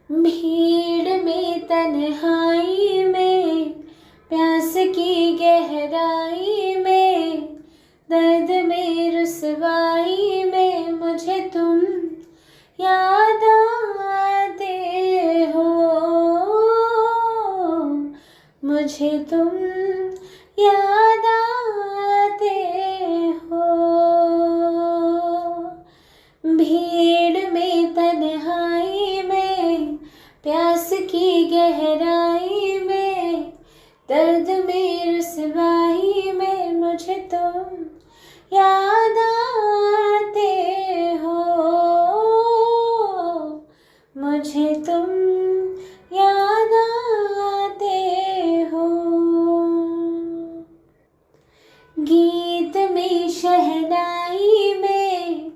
भीड़ में तन्हाई में, प्यास की गहराई में, दर्द में रुसवाई में मुझे तुम याद आते हो, मुझे तुम याद आते हो। भीड़ में तन्हाई में, प्यास की गहराई में, दर्द में रुसवाई में मुझे तुम याद आते हो, मुझे तुम याद आते हो। गीत में शहनाई में,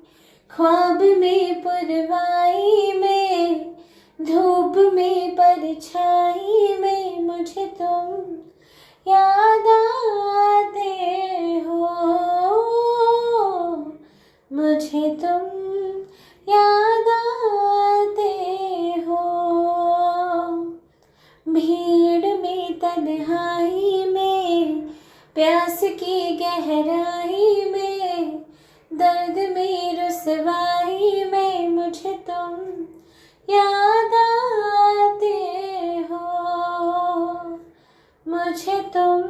ख्वाब में पुरवाई में, धूप में परछाई में मुझे तुम याद आते हो, मुझे तुम याद आते हो। भीड़ में तन्हाई में, प्यास की गहराई में, दर्द में रुसवाई में मुझे तुम याद आते हो, मुझे तुम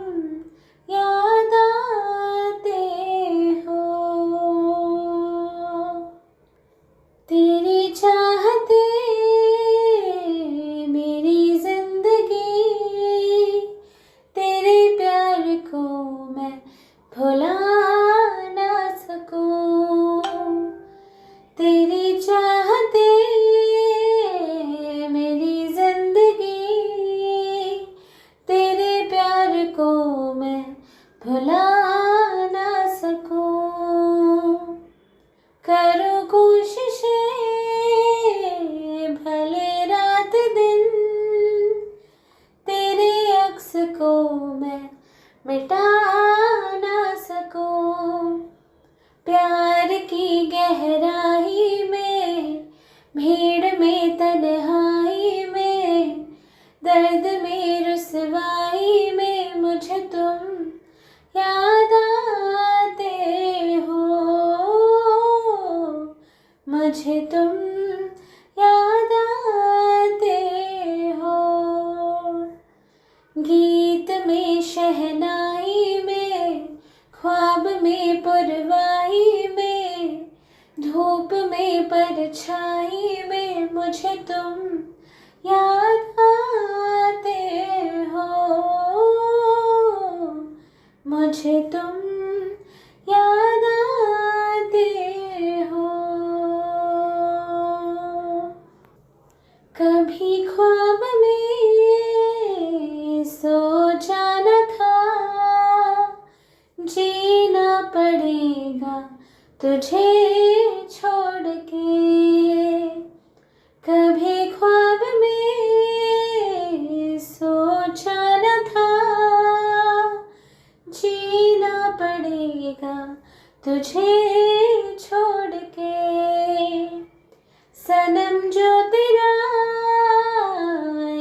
याद आते हो। तेरी चाहते मेरी जिंदगी, तेरे प्यार को मैं भुला ना सकूं। तेरी चाहते मेरी जिंदगी, तेरे प्यार को मैं भुला ना सकूं। करो कोशिशें भले रात दिन, तेरे अक्स को मैं मिटा ना सकूं। प्यार की गहराई में, भीड़ में तन्हाई में, दर्द में रुसवाई में मुझे तुम याद आते हो, मुझे तुम याद आते हो। गीत में शहनाई में, ख्वाब में पुरवाई में, धूप में परछाई में मुझे तुम याद आते हो, मुझे तुम याद आते हो। कभी ख्वाब में सोचा न था, जीना पड़ेगा तुझे छोड़ के। कभी ख्वाब में सोचा न था, जीना पड़ेगा तुझे छोड़ के। सनम जो तेरा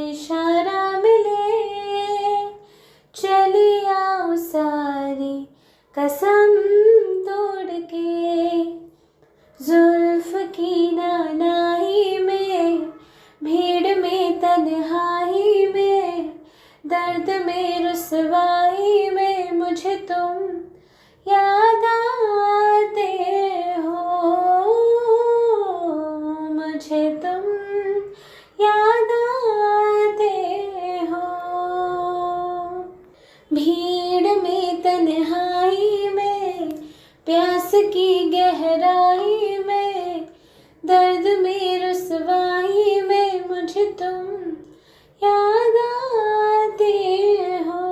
इशारा मिले, चली आओ सारी कसम तोड़ के। जुल्फ की नानाही में, भीड़ में तन्हाई में, दर्द में रुसवाई में मुझे तुम याद आते हो, मुझे तुम याद आते हो। भीड़ में तन्हाई में, प्यास की गहराई में, दर्द में रुसवाई में मुझे तुम याद आते हो।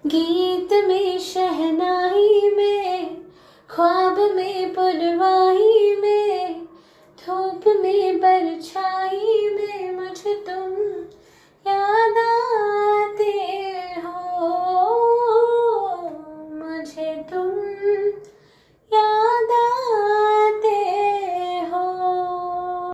गीत में शहनाई में, ख्वाब में पुरवाई में, धूप में परछाई में मुझे तुम याद